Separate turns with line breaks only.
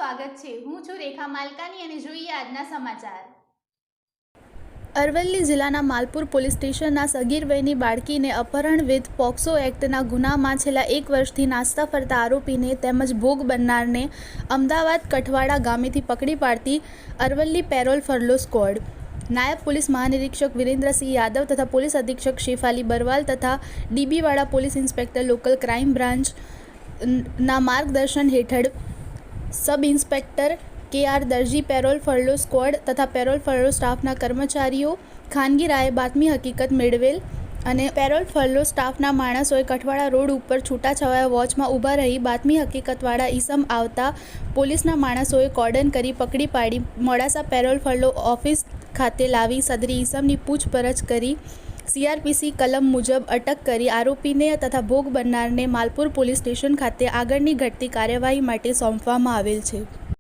સ્વાગત છે। હું છું રેખા માલકાની અને જોઈએ આજના સમાચાર।
અરવલ્લી જિલ્લાના માલપુર પોલીસ સ્ટેશનના સગીર વયની બાળકીને અપહરણ વિથ પોક્સો એક્ટના ગુનામાં છેલ્લા 1 વર્ષથી નાસ્તા ફરતા આરોપીને તેમજ ભોગ બનનારને અમદાવાદ કઠવાડા ગામેથી પકડી પાડતી અરવલ્લી પેરોલ ફરલો સ્ક્વોડ, નાયબ પોલીસ મહાનિરીક્ષક વિરેન્દ્રસિંહ યાદવ તથા પોલીસ અધિક્ષક શેફાલી બરવાલ તથા ડીબીવાડા police inspector local crime branch ના માર્ગદર્શન હેઠળ સબ ઇન્સ્પેક્ટર કે.આર. દરજી પેરોલ ફરલો સ્ક્વોડ તથા પેરોલ ફરલો સ્ટાફના કર્મચારીઓ ખાનગી રાહે બાતમી હકીકત મેળવેલ અને પેરોલ ફરલો સ્ટાફના માણસોએ કઠવાડા રોડ ઉપર છૂટાછવાયા વોચમાં ઊભા રહી બાતમી હકીકતવાળા ઈસમ આવતા પોલીસના માણસોએ કોર્ડન કરી પકડી પાડી મોડાસા પેરોલ ફરલો ઓફિસ ખાતે લાવી સદરી ઈસમની પૂછપરછ કરી CRPC કલમ મુજબ અટક કરી આરોપીને તથા ભોગ બનનારને માલપુર પોલીસ સ્ટેશન ખાતે આગળની ઘટતી કાર્યવાહી માટે સોંપવામાં આવેલ છે।